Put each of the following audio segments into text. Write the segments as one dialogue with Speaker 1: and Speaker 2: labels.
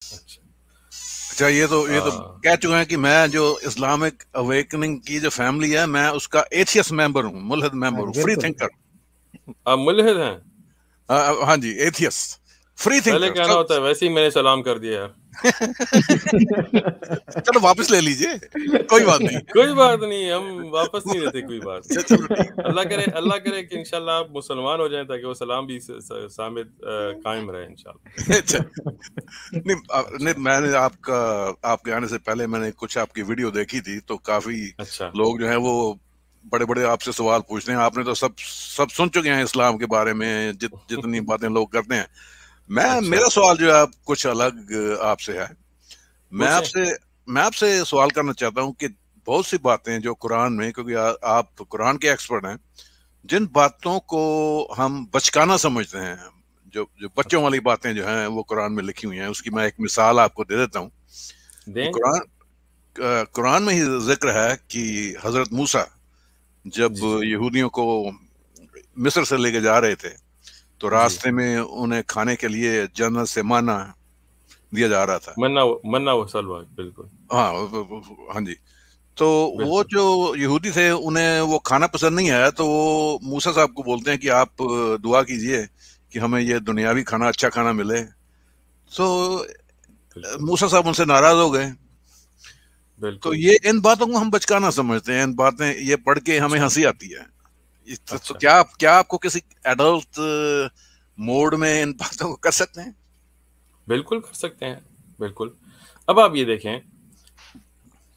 Speaker 1: اچھا
Speaker 2: اچھا یہ تو کہہ چکے ہیں کہ میں جو اسلامک اویکننگ کی جو فیملی ہے میں اس کا ایتھیس ممبر ہوں، ملحد ممبر ہوں، فری تھنکر.
Speaker 1: آپ ملحد ہیں؟
Speaker 2: ہاں جی، ایتھیس، فری
Speaker 1: پہلے
Speaker 2: تھنکر.
Speaker 1: کہنا ہوتا ہے، ویسے ہی میں نے سلام کر دیا یار.
Speaker 2: چلو واپس لے لیجئے، کوئی بات نہیں.
Speaker 1: کوئی بات نہیں، ہم واپس نہیں لیتے کوئی بات.
Speaker 2: چلو ٹھیک.
Speaker 1: اللہ کرے کہ انشاءاللہ آپ مسلمان ہو جائیں تاکہ وہ سلام بھی سامد قائم رہے انشاءاللہ.
Speaker 2: اچھا نہیں، میں نے آپ کے آنے سے پہلے میں نے کچھ آپ کی ویڈیو دیکھی تھی، تو کافی
Speaker 1: اچھا
Speaker 2: لوگ جو ہیں وہ بڑے بڑے آپ سے سوال پوچھتے ہیں. آپ نے تو سب سن چکے ہیں اسلام کے بارے میں، جتنی باتیں لوگ کرتے ہیں.
Speaker 1: اچھا
Speaker 2: میرا سوال جو ہے کچھ الگ آپ سے ہے. میں آپ سے سوال کرنا چاہتا ہوں کہ بہت سی باتیں جو قرآن میں، کیونکہ آپ قرآن کے ایکسپرٹ ہیں، جن باتوں کو ہم بچکانا سمجھتے ہیں، جو بچوں والی باتیں جو ہیں وہ قرآن میں لکھی ہوئی ہیں. اس کی میں ایک مثال آپ کو دے دیتا ہوں.
Speaker 1: دیں.
Speaker 2: قرآن میں ہی ذکر ہے کہ حضرت موسیٰ جب یہودیوں کو مصر سے لے کے جا رہے تھے تو راستے میں انہیں کھانے کے لیے جنت سے مانا دیا جا رہا تھا.
Speaker 1: منا و سلوہ، بالکل.
Speaker 2: ہاں جی. تو وہ جو یہودی تھے انہیں وہ کھانا پسند نہیں آیا، تو وہ موسیٰ صاحب کو بولتے ہیں کہ آپ دعا کیجئے کہ ہمیں یہ دنیاوی کھانا، اچھا کھانا ملے. تو موسیٰ صاحب ان سے ناراض ہو گئے. تو یہ ان باتوں کو ہم بچکانا سمجھتے ہیں، ان باتیں یہ پڑھ کے ہمیں ہنسی آتی ہے. تو کیا آپ کو کسی ایڈلٹ موڈ میں ان باتوں کو کر سکتے ہیں؟
Speaker 1: بالکل کر سکتے ہیں، بالکل. اب آپ یہ دیکھیں،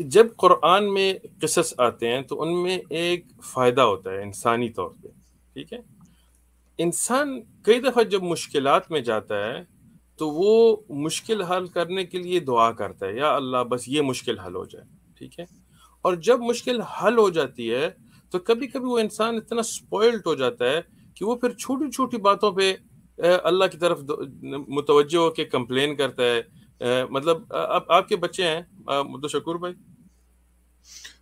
Speaker 1: جب قرآن میں قصص آتے ہیں تو ان میں ایک فائدہ ہوتا ہے انسانی طور پہ. ٹھیک ہے، انسان کئی دفعہ جب مشکلات میں جاتا ہے تو وہ مشکل حل کرنے کے لیے دعا کرتا ہے، یا اللہ بس یہ مشکل حل ہو جائے. ٹھیک ہے، اور جب مشکل حل ہو جاتی ہے تو کبھی کبھی وہ انسان اتنا سپوائلڈ ہو جاتا ہے کہ وہ پھر چھوٹی چھوٹی باتوں پہ اللہ کی طرف متوجہ ہو کے کمپلین کرتا ہے. مطلب آپ کے بچے ہیں عبدالشکور بھائی؟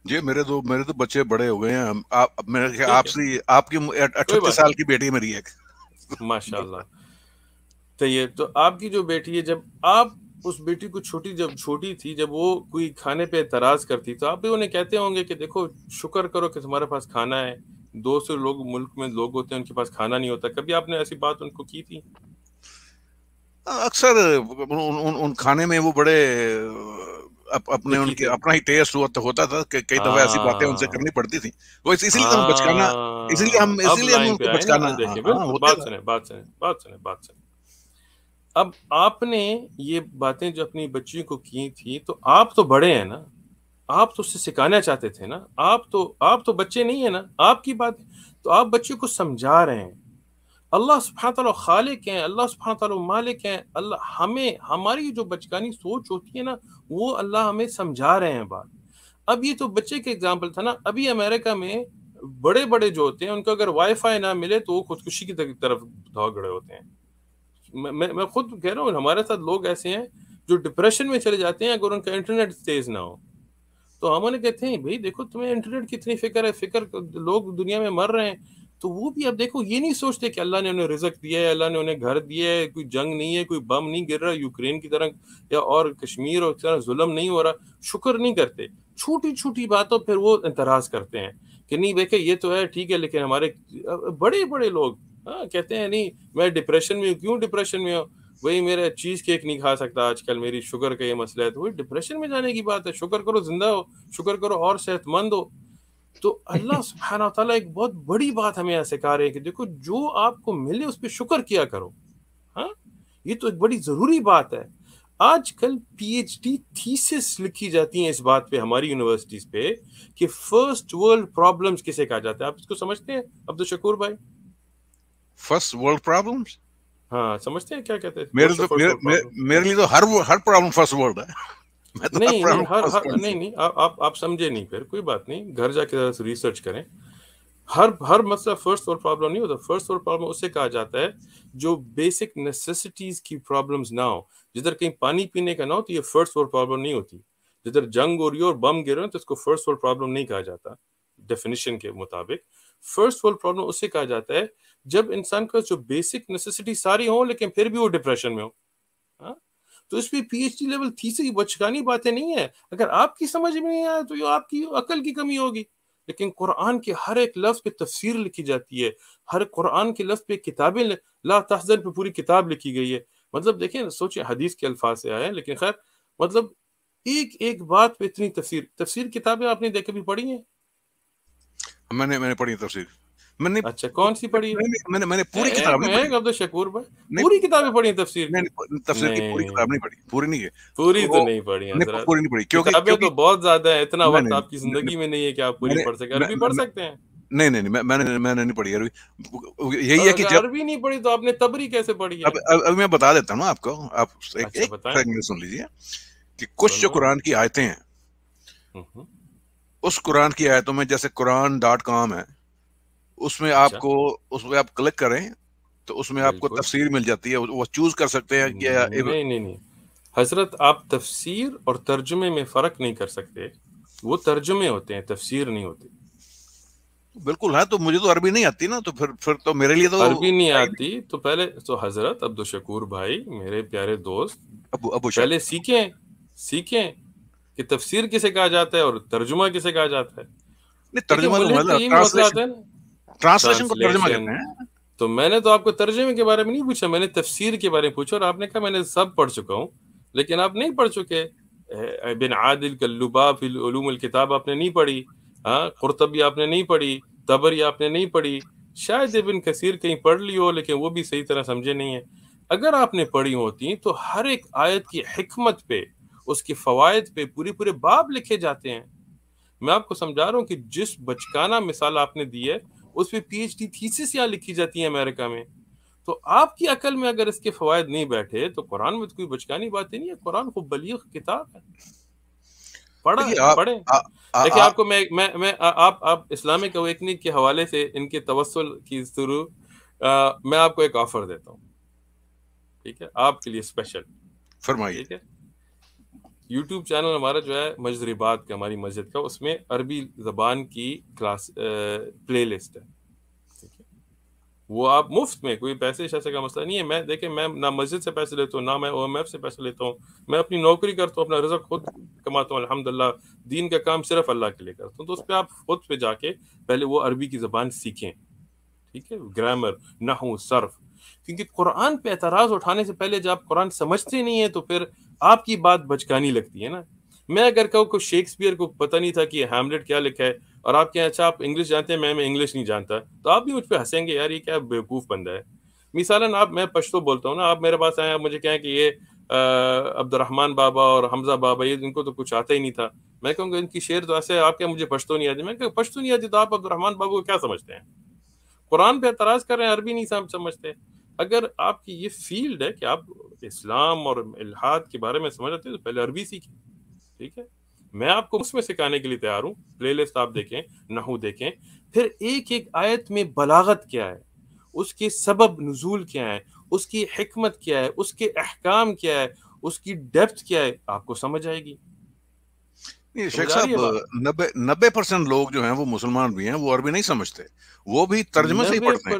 Speaker 2: جی میرے تو بچے بڑے ہو گئے ہیں. آپ کی 38 سال کی بیٹی میری ایک.
Speaker 1: ماشاء اللہ. تو آپ کی جو بیٹی ہے، جب آپ اس بیٹی کو جب چھوٹی تھی، جب وہ کوئی کھانے پہ اعتراض کرتی تو آپ بھی انہیں کہتے ہوں گے کہ دیکھو شکر کرو کہ تمہارے پاس کھانا ہے. 200 لوگ ملک میں لوگ ہوتے ہیں ان کے پاس کھانا نہیں ہوتا. کبھی آپ نے ایسی بات ان کو کی تھی؟
Speaker 2: اکثر ان کھانے میں وہ بڑے اپنے ان کے اپنا ہی ٹیسٹ ہوتا تھا کہ کئی دفعہ ایسی باتیں ان سے کرنی پڑتی تھیں. وہ اسی لیے ہم بچکانا،
Speaker 1: اب لائن پہ آئے نا. دیکھیں بالکل، بات سنیں. اب آپ نے یہ باتیں جو اپنی بچیوں کو کی تھی تو آپ تو بڑے ہیں نا، آپ تو اس سے سکھانا چاہتے تھے نا. آپ تو بچے نہیں ہیں نا. آپ کی بات تو آپ بچوں کو سمجھا رہے ہیں. اللہ سبحانہ تعالیٰ خالق ہیں، اللہ سبحانہ تعالیٰ مالک ہیں. اللہ ہماری جو بچکانی سوچ ہوتی ہے نا، وہ اللہ ہمیں سمجھا رہے ہیں بات. اب یہ تو بچے کے اگزامپل تھا نا. ابھی امریکہ میں بڑے جو ہوتے ہیں ان کو اگر وائی فائی نہ ملے تو وہ خودکشی کی طرف بھاگ رہے ہوتے ہیں. میں خود کہہ رہا ہوں، ہمارے ساتھ لوگ ایسے ہیں جو ڈپریشن میں چلے جاتے ہیں اگر ان کا انٹرنیٹ تیز نہ ہو. تو ہم انہیں کہتے ہیں بھائی دیکھو تمہیں انٹرنیٹ کی اتنی فکر لوگ دنیا میں مر رہے ہیں. تو وہ بھی اب دیکھو یہ نہیں سوچتے کہ اللہ نے انہیں رزق دیا ہے، اللہ نے انہیں گھر دیا ہے، کوئی جنگ نہیں ہے، کوئی بم نہیں گر رہا یوکرین کی طرح یا اور کشمیر اور طرح ظلم نہیں ہو رہا. شکر نہیں کرتے. چھوٹی چھوٹی باتوں پھر وہ اعتراض کرتے ہیں کہ نہیں دیکھیں یہ تو ہے ٹھیک ہے، لیکن ہمارے بڑے لوگ کہتے ہیں نہیں میں ڈپریشن میں ہوں. کیوں ڈپریشن میں ہوں؟ وہی میرا چیز کیک نہیں کھا سکتا آج کل، میری شوگر کا یہ مسئلہ ہے. تو وہی ڈپریشن میں جانے کی بات ہے. شکر کرو زندہ ہو، شکر کرو اور صحت مند ہو. تو اللہ سبحانہ تعالیٰ ایک بہت بڑی بات ہمیں یہاں سکھا رہے ہیں کہ دیکھو جو آپ کو ملے اس پہ شکر کیا کرو. ہاں یہ تو ایک بڑی ضروری بات ہے. آج کل پی ایچ ڈی تھیسس لکھی جاتی ہیں اس بات پہ ہماری یونیورسٹیز پہ کہ فرسٹ ورلڈ پرابلمز کسے کہا جاتا ہے. آپ اس کو سمجھتے ہیں عبدالشکور بھائی؟
Speaker 2: First world problems?
Speaker 1: ہاں سمجھتے ہیں کیا کہتے ہیں؟
Speaker 2: میرے لیے تو ہر پرابلم فرسٹ ورلڈ ہے.
Speaker 1: نہیں آپ سمجھے نہیں. پھر کوئی بات نہیں، گھر جا کے ریسرچ کریں. ہر مسئلہ فرسٹ ورلڈ پرابلم نہیں ہوتا. فرسٹ ورلڈ پرابلم اسے کہا جاتا ہے جو بیسک نیسیسٹیز کی پرابلمز نہ ہو. جدھر کہیں پانی پینے کا نہ ہو تو یہ فرسٹ ورلڈ پرابلم نہیں ہوتی. جدھر جنگ ہو رہی ہو اور بم گر رہے ہیں تو اس کو فرسٹ ورلڈ پرابلم نہیں کہا جاتا. ڈیفینیشن کے مطابق فرسٹ ورلڈ پرابلم اسے کہا جاتا ہے جب انسان کا جو بیسک نیسیسٹی ساری ہوں لیکن پھر بھی وہ ڈپریشن میں ہو. تو اس پہ P H D level thesis بچکانی باتیں نہیں ہے. اگر آپ کی سمجھ میں نہیں آیا تو یہ آپ کی عقل کی کمی ہوگی. لیکن قرآن کے ہر ایک لفظ پہ تفسیر لکھی جاتی ہے, ہر قرآن کے لفظ پہ کتابیں, لا تحزن پہ پوری کتاب لکھی گئی ہے. مطلب دیکھیں سوچیں, حدیث کے الفاظ سے آئے, لیکن خیر مطلب ایک ایک بات پہ اتنی تفسیر کتابیں آپ نے دیکھ بھی پڑھی ہیں؟
Speaker 2: میں نے پڑھی تفسیر. میں نے
Speaker 1: اچھا کون سی پڑھی ہے؟
Speaker 2: میں نے پوری کتاب نہیں پڑھی.
Speaker 1: عبد الشکور بھائی پوری کتابیں پڑھی ہیں تفسیر کی؟
Speaker 2: تفسیر کی پوری کتاب نہیں پڑھی, پوری نہیں ہے,
Speaker 1: پوری تو نہیں پڑھی حضرت,
Speaker 2: پوری نہیں پڑھی
Speaker 1: کتابیں تو بہت زیادہ ہیں, اتنا وقت آپ کی زندگی میں نہیں ہے کہ آپ پوری پڑھ سکیں. عربی پڑھ سکتے ہیں؟
Speaker 2: نہیں میں نے نہیں پڑھی عربی. یہی ہے کہ جب
Speaker 1: عربی نہیں پڑھی تو آپ نے تبری کیسے پڑھی ہے؟
Speaker 2: اب میں بتا دیتا ہوں آپ کو, آپ ایک سن لیجیے کہ کچھ جو قرآن کی آیتیں ہیں, اس قرآن کی آیتوں میں جیسے قرآن.com ہے, اس میں آپ کو, اس میں آپ کلک کریں تو اس میں آپ کو تفسیر مل جاتی ہے, وہ چوز کر سکتے ہیں.
Speaker 1: نہیں حضرت, آپ تفسیر اور ترجمے میں فرق نہیں کر سکتے, وہ ترجمے ہوتے ہیں, تفسیر نہیں ہوتی.
Speaker 2: بالکل ہے, تو مجھے تو عربی نہیں آتی نا, تو پھر تو میرے لیے تو
Speaker 1: عربی نہیں آتی تو پہلے تو حضرت عبد الشکور بھائی میرے پیارے دوست, پہلے سیکھیں کہ تفسیر کسے کہا جاتا ہے اور ترجمہ کسے کہا جاتا ہے.
Speaker 2: ترجمہ ٹرانسلیشن کو ترجمہ کہتے ہیں.
Speaker 1: تو میں نے تو آپ کو ترجمے کے بارے میں نہیں پوچھا, میں نے تفسیر کے بارے میں پوچھا, اور آپ نے کہا میں نے سب پڑھ چکا ہوں. لیکن آپ نہیں پڑھ چکے. ابن عادل کاللباب فی علوم الکتاب آپ نے نہیں پڑھی, قرطبی آپ نے نہیں پڑھی, طبری آپ نے نہیں پڑھی, شاید ابن کثیر کہیں پڑھ لی ہو لیکن وہ بھی صحیح طرح سمجھے نہیں ہیں. اگر آپ نے پڑھی ہوتی تو ہر ایک آیت کی حکمت پہ, اس کے فوائد پہ پورے باب لکھے جاتے ہیں. میں آپ کو سمجھا رہا ہوں کہ جس بچکانہ مثال آپ نے دی ہے اس پہ پی ایچ ڈی تھیسس یہاں لکھی جاتی ہے امریکہ میں. تو آپ کی عقل میں اگر اس کے فوائد نہیں بیٹھے تو قرآن میں تو کوئی بچکانی باتیں نہیں ہے. قرآن خوب بلیغ کتاب ہے, پڑھیں. دیکھیں آپ کو میں آپ اسلامک اویکننگ کے حوالے سے ان کے توسل کی ضرور میں آپ کو ایک آفر دیتا ہوں, ٹھیک ہے, آپ کے لیے اسپیشل.
Speaker 2: فرمائیے.
Speaker 1: ٹھیک ہے, یوٹیوب چینل ہمارا جو ہے مجذریبات کا, ہماری مسجد کا, اس میں عربی زبان کی کلاس پلے لسٹ ہے. ٹھیک ہے, وہ آپ مفت میں, کوئی پیسے شیسے کا مسئلہ نہیں ہے. میں دیکھیں, میں نہ مسجد سے پیسے لیتا ہوں, نہ میں او ایم ایف سے پیسے لیتا ہوں. میں اپنی نوکری کرتا ہوں, اپنا رزق خود کماتا ہوں الحمدللہ. دین کا کام صرف اللہ کے لیے کرتا ہوں. تو اس پہ آپ خود پہ جا کے پہلے وہ عربی کی زبان سیکھیں. ٹھیک ہے, گرامر, نحو, صرف. کیونکہ قرآن پہ اعتراض اٹھانے سے پہلے جب آپ قرآن سمجھتے نہیں ہیں تو پھر آپ کی بات بچکانی لگتی ہے نا. میں اگر کہوں کہ شیکسپیئر کو پتہ نہیں تھا کہ ہیملیٹ کیا لکھا ہے, اور آپ کہیں اچھا آپ انگلش جانتے ہیں, میں انگلش نہیں جانتا, تو آپ بھی مجھ پہ ہنسیں گے, یار یہ کیا بیوقوف بندہ ہے. مثالاً آپ, میں پشتو بولتا ہوں نا, آپ میرے پاس آئے, آپ مجھے کہیں کہ یہ عبد الرحمن بابا اور حمزہ بابا یہ ان کو تو کچھ آتا ہی نہیں تھا. میں کہوں گا ان کی شعر تو ایسے, آپ کیا مجھے پشتو نہیں آتی. میں کہ پشتو نہیں آتی تو آپ عبد الرحمن بابا کو کیا سمجھتے ہیں؟ قرآن پہ اعتراض کر رہے ہیں, عربی نہیں سمجھتے. اگر آپ کی یہ فیلڈ ہے کہ آپ اسلام اور الحاد کے بارے میں سمجھ آتے ہیں تو پہلے عربی سیکھیں. ٹھیک ہے, میں آپ کو اس میں سکھانے کے لیے تیار ہوں. پلے لسٹ آپ دیکھیں, نحو دیکھیں, پھر ایک ایک آیت میں بلاغت کیا ہے, اس کے سبب نزول کیا ہے, اس کی حکمت کیا ہے, اس کے احکام کیا ہے, اس کی ڈیپتھ کیا ہے, آپ کو سمجھ آئے گی.
Speaker 2: شیخ صاحب 90% لوگ جو ہیں وہ مسلمان بھی ہیں, وہ عربی نہیں سمجھتے, وہ بھی ترجمے سے ہی پڑھتے ہیں.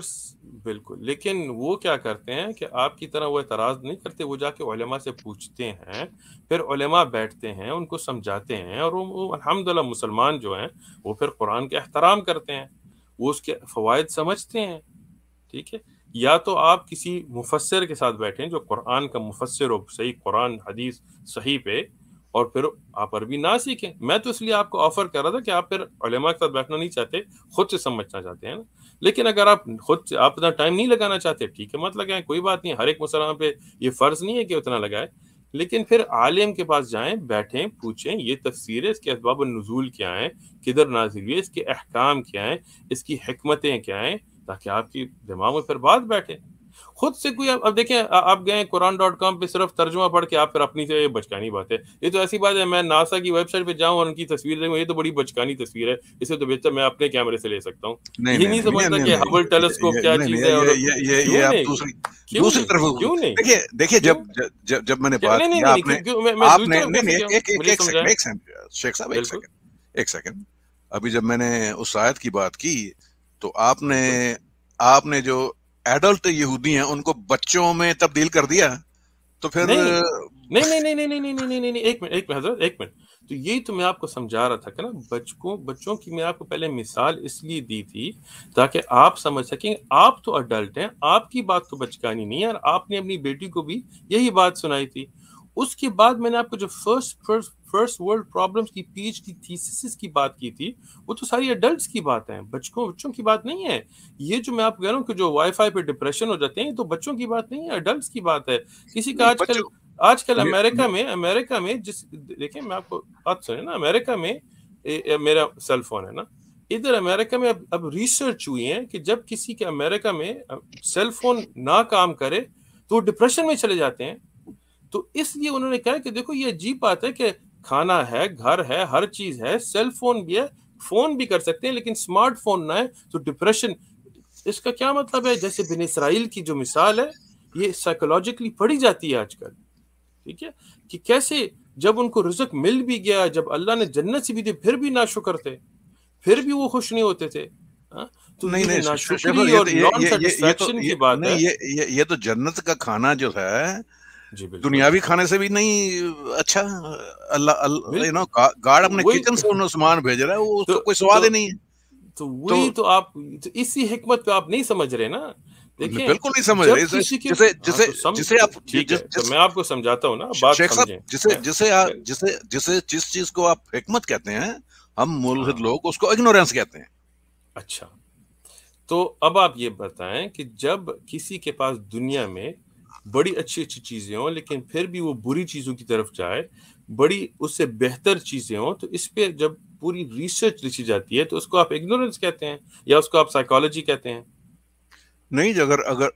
Speaker 1: بالکل, لیکن وہ کیا کرتے ہیں کہ آپ کی طرح وہ اعتراض نہیں کرتے, وہ جا کے علماء سے پوچھتے ہیں, پھر علماء بیٹھتے ہیں, ان کو سمجھاتے ہیں, اور وہ الحمدللہ مسلمان جو ہیں وہ پھر قرآن کے احترام کرتے ہیں, وہ اس کے فوائد سمجھتے ہیں. ٹھیک ہے, یا تو آپ کسی مفسر کے ساتھ بیٹھیں جو قرآن کا مفسر ہو, صحیح قرآن حدیث صحیح پہ, اور پھر آپ عربی نہ سیکھیں. میں تو اس لیے آپ کو آفر کر رہا تھا کہ آپ پھر علماء کے ساتھ بیٹھنا نہیں چاہتے, خود سے سمجھنا چاہتے ہیں نا. لیکن اگر آپ خود سے آپ اتنا ٹائم نہیں لگانا چاہتے, ٹھیک ہے, مت لگائیں, کوئی بات نہیں. ہر ایک مسلمان پہ یہ فرض نہیں ہے کہ اتنا لگائے, لیکن پھر عالم کے پاس جائیں, بیٹھیں, پوچھیں یہ تفسیر ہے, اس کے اسباب النزول کیا ہیں, کدھر نازل ہوئی ہے, اس کے احکام کیا ہیں, اس کی حکمتیں کیا ہیں, تاکہ آپ کی دماغ میں پھر بات بیٹھے. خود سے کوئی اب دیکھیں, آپ گئے قرآن.com پہ صرف ترجمہ پڑھ کے آپ پھر اپنی سے بچکانی بات ہے. یہ تو ایسی بات ہے, میں ناسا کی ویب سائٹ پہ جاؤں اور ان کی تصویر دیکھوں, یہ تو بڑی بچکانی تصویر ہے, اسے تو بہتر میں اپنے کیمرے سے لے سکتا ہوں. یہ نہیں سمجھتا کہ ہبل ٹیلیسکوپ کیا چیز ہے.
Speaker 2: یہ آپ دوسری طرف دیکھیے, جب میں نے بات کی, شیخ صاحب ایک سیکنڈ, ابھی جب میں نے اس آیت کی بات کی تو آپ نے جو ایڈلٹ یہودی ہیں ان کو بچوں میں تبدیل کر دیا, تو پھر
Speaker 1: نہیں نہیں نہیں نہیں نہیں نہیں نہیں نہیں نہیں ایک منٹ حضرت ایک منٹ. تو یہی تو میں آپ کو سمجھا رہا تھا کہ نا بچوں کی میں آپ کو پہلے مثال اس لیے دی تھی تاکہ آپ سمجھ سکیں. آپ تو اڈلٹ ہیں, آپ کی بات تو بچکانی نہیں ہے, اور آپ نے اپنی بیٹی کو بھی یہی بات سنائی تھی. اس کے بعد میں نے آپ کو جو فرسٹ ورلڈ پرابلمز کی پی ایچ ڈی تھیسس کی بات کی تھی, وہ تو ساری اڈلٹس کی بات ہیں, بچوں کی بات نہیں ہے. یہ جو میں آپ کو کہہ رہا ہوں کہ جو وائی فائی پہ ڈپریشن ہو جاتے ہیں, تو بچوں کی بات نہیں ہے, اڈلٹس کی بات ہے. کسی کا آج کل امریکہ میں دیکھیں میں آپ کو بات سنیں نا, امریکہ میں میرا سیل فون ہے نا, ادھر امریکہ میں اب ریسرچ ہوئی ہے کہ جب کسی کے امریکہ میں سیل فون نہ کام کرے تو وہ ڈپریشن میں چلے جاتے ہیں. تو اس لیے انہوں نے کہا کہ دیکھو یہ عجیب بات ہے کہ کھانا ہے, گھر ہے, ہر چیز ہے, سیل فون بھی ہے, فون بھی کر سکتے ہیں, لیکن اسمارٹ فون نہ ہے تو ڈپریشن. اس کا کیا مطلب ہے؟ جیسے بنی اسرائیل کی جو مثال ہے, یہ سائیکولوجیکلی پڑھی جاتی ہے آج کل, ٹھیک ہے, کہ کیسے جب ان کو رزق مل بھی گیا, جب اللہ نے جنت سے بھی دی, پھر بھی ناشکر تھے, پھر بھی وہ خوش نہیں ہوتے تھے. تو یہ ناشکری اور نان سیٹسفیکشن کی بات ہے.
Speaker 2: یہ تو جنت کا کھانا جو ہے دنیاوی کھانے سے بھی نہیں اچھا. اللہ گاڑ اپنے کچن سے انہوں سامان بھیج رہا ہے, وہ اس کا کوئی سواد ہی نہیں ہے.
Speaker 1: تو وہی تو آپ اسی حکمت پہ آپ نہیں سمجھ رہے نا. دیکھیں
Speaker 2: بالکل نہیں سمجھ رہے. جسے آپ
Speaker 1: ٹھیک ہے تو میں آپ کو سمجھاتا ہوں نا بات سمجھیں.
Speaker 2: جس چیز کو آپ حکمت کہتے ہیں, ہم ملحد لوگ اس کو اگنورینس کہتے ہیں.
Speaker 1: اچھا, تو اب آپ یہ بتائیں کہ جب کسی کے پاس دنیا میں بڑی اچھی چیزیں ہوں لیکن پھر بھی وہ بری چیزوں کی طرف جائے, بڑی اس سے بہتر چیزیں ہوں, تو اس پہ جب پوری ریسرچ لکھی جاتی ہے تو اس کو آپ اگنورنس کہتے ہیں یا اس کو آپ سائیکالوجی کہتے ہیں.
Speaker 2: نہیں,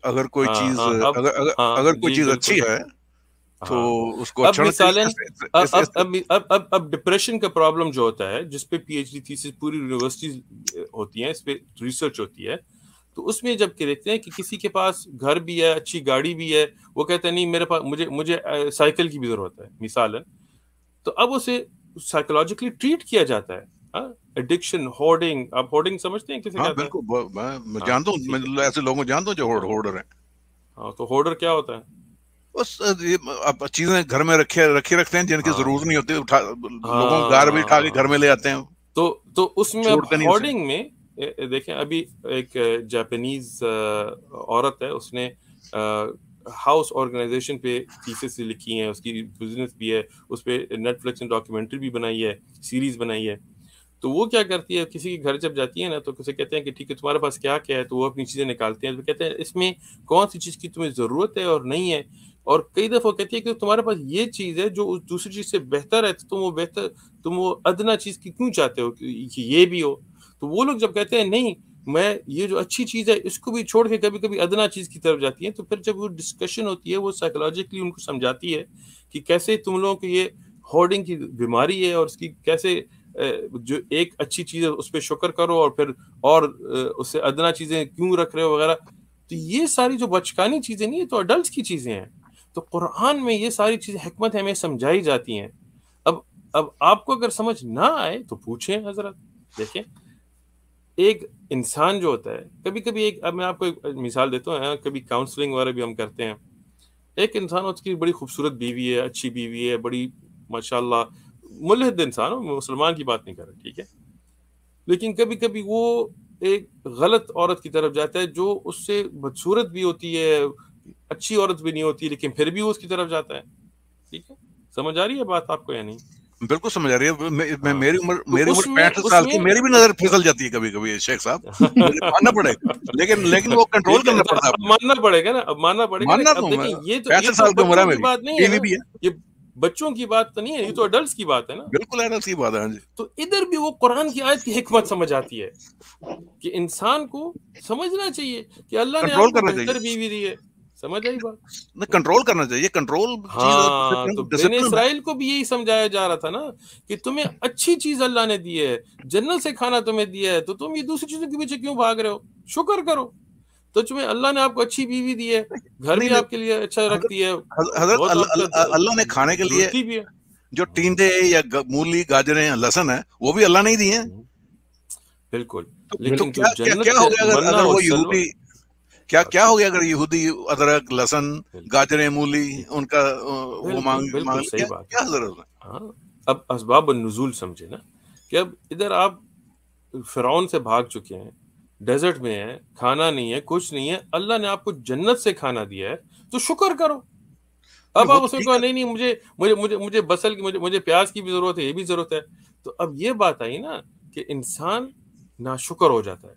Speaker 2: اگر کوئی چیز اگر کوئی چیز اچھی ہے تو اس کو
Speaker 1: اب مثالیں اب ڈپریشن کا پرابلم جو ہوتا ہے, جس پہ پی ایچ ڈی تھیسس پوری یونیورسٹیز ہوتی ہیں, اس پہ ریسرچ ہوتی ہے, تو اس میں جب کہ دیکھتے ہیں کہ کسی کے پاس گھر بھی ہے, اچھی گاڑی بھی ہے, وہ کہتے ہیں نہیں میرے پاس مجھے سائیکل کی بھی ضرورت ہے مثال ہے, تو اب اسے سائیکولوجیکلی ٹریٹ کیا جاتا ہے. ایڈکشن, ہورڈنگ, آپ ہورڈنگ سمجھتے ہیں کسے کہتے ہیں؟
Speaker 2: بالکل میں جانتا ہوں, میں ایسے لوگوں کو جانتا ہوں جو ہورڈر ہیں.
Speaker 1: ہاں, تو ہورڈر کیا ہوتا ہے؟
Speaker 2: بس آپ چیزیں گھر میں رکھے رکھتے ہیں جن کی ضرورت نہیں ہوتی, لوگوں کو گھر بھی اٹھا کے گھر میں لے آتے ہیں.
Speaker 1: تو اس میں ہورڈنگ میں دیکھیں, ابھی ایک جاپانیز عورت ہے, اس نے ہاؤس آرگنائزیشن پہ تھیسس لکھی ہیں, اس کی بزنس بھی ہے, اس پہ نیٹ فلکس نے ڈاکیومنٹری بھی بنائی ہے, سیریز بنائی ہے. تو وہ کیا کرتی ہے, کسی کے گھر جب جاتی ہے نا تو اسے کہتے ہیں کہ ٹھیک ہے تمہارے پاس کیا کیا ہے, تو وہ اپنی چیزیں نکالتے ہیں, تو کہتے ہیں اس میں کون سی چیز کی تمہیں ضرورت ہے اور نہیں ہے, اور کئی دفعہ کہتی ہے کہ تمہارے پاس یہ چیز ہے جو اس دوسری چیز سے بہتر ہے, تو تم وہ ادنا چیز کی کیوں چاہتے ہو کہ یہ بھی ہو. تو وہ لوگ جب کہتے ہیں نہیں میں یہ جو اچھی چیز ہے اس کو بھی چھوڑ کے کبھی کبھی ادنا چیز کی طرف جاتی ہیں, تو پھر جب وہ ڈسکشن ہوتی ہے, وہ سائیکولوجیکلی ان کو سمجھاتی ہے کہ کیسے تم لوگوں کو یہ ہورڈنگ کی بیماری ہے, اور اس کی کیسے جو ایک اچھی چیز ہے اس پہ شکر کرو, اور پھر اور اس سے ادنا چیزیں کیوں رکھ رہے ہو وغیرہ. تو یہ ساری جو بچکانی چیزیں نہیں, تو اڈلٹس کی چیزیں ہیں. تو قرآن میں یہ ساری چیزیں حکمت ہمیں سمجھائی جاتی ہیں. اب آپ کو اگر سمجھ نہ آئے تو پوچھیں حضرت. دیکھیں ایک انسان جو ہوتا ہے, کبھی کبھی اب میں آپ کو ایک مثال دیتا ہوں, کبھی کاؤنسلنگ وغیرہ بھی ہم کرتے ہیں. ایک انسان اس کی بڑی خوبصورت بیوی ہے, اچھی بیوی ہے, بڑی ماشاءاللہ ملحد انسان ہو, مسلمان کی بات نہیں کر رہا, ٹھیک ہے, لیکن کبھی کبھی وہ ایک غلط عورت کی طرف جاتا ہے جو اس سے بدصورت بھی ہوتی ہے, اچھی عورت بھی نہیں ہوتی, لیکن پھر بھی وہ اس کی طرف جاتا ہے. ٹھیک ہے, سمجھ آ رہی ہے بات آپ کو یا نہیں؟
Speaker 2: بالکل سمجھ آ رہی ہے. میری عمر 65 سال کی, میری بھی نظر پھسل جاتی ہے کبھی کبھی شیخ صاحب, ماننا پڑے گا, لیکن وہ کنٹرول کرنا پڑتا ہے.
Speaker 1: ماننا پڑے گا نا, اب ماننا پڑے گا. اب دیکھیں یہ تو
Speaker 2: 65 سال کی عمر ہے میری,
Speaker 1: بات نہیں ہے, یہ بچوں کی بات تو نہیں ہے, یہ تو اڈلٹس کی بات ہے نا.
Speaker 2: بالکل اڈلٹس کی بات ہے.
Speaker 1: تو ادھر بھی وہ قرآن کی آیت کی حکمت سمجھ آتی ہے کہ انسان کو سمجھنا چاہیے کہ اللہ نے آپ کو بہتر بیوی دی ہے. سمجھ آئی بات؟
Speaker 2: کنٹرول کرنا چاہیے, کنٹرول.
Speaker 1: ہاں, تو بنی اسرائیل کو بھی یہی سمجھایا جا رہا تھا نا کہ تمہیں اچھی چیز اللہ نے دی ہے, جنت سے کھانا تمہیں دیا ہے, تو تم یہ دوسری چیزوں کے پیچھے کیوں بھاگ رہے ہو؟ شکر کرو. تو تمہیں اللہ نے آپ کو اچھی بیوی دی ہے, گھر بھی آپ کے لیے اچھا رکھتی ہے,
Speaker 2: حضرت اللہ نے کھانے کے لیے جو ٹینڈے یا مولی, گاجریں, لہسن ہے, وہ بھی اللہ نے ہی دی ہیں.
Speaker 1: بالکل,
Speaker 2: لیکن کیا ہو گیا اگر وہ یہودی کیا ہو گیا اگر یہودی ادرک لہسن گاجریں مولی ان کا وہ مانگ کیا ضرورت ہے؟
Speaker 1: ہاں اب اسباب النزول سمجھے نا کہ اب ادھر آپ فرعون سے بھاگ چکے ہیں، ڈیزرٹ میں ہیں، کھانا نہیں ہے، کچھ نہیں ہے، اللہ نے آپ کو جنت سے کھانا دیا ہے تو شکر کرو. اب آپ اس میں کہو نہیں مجھے بصل کی مجھے پیاز کی بھی ضرورت ہے، یہ بھی ضرورت ہے. تو اب یہ بات آئی نا کہ انسان ناشکر ہو جاتا ہے.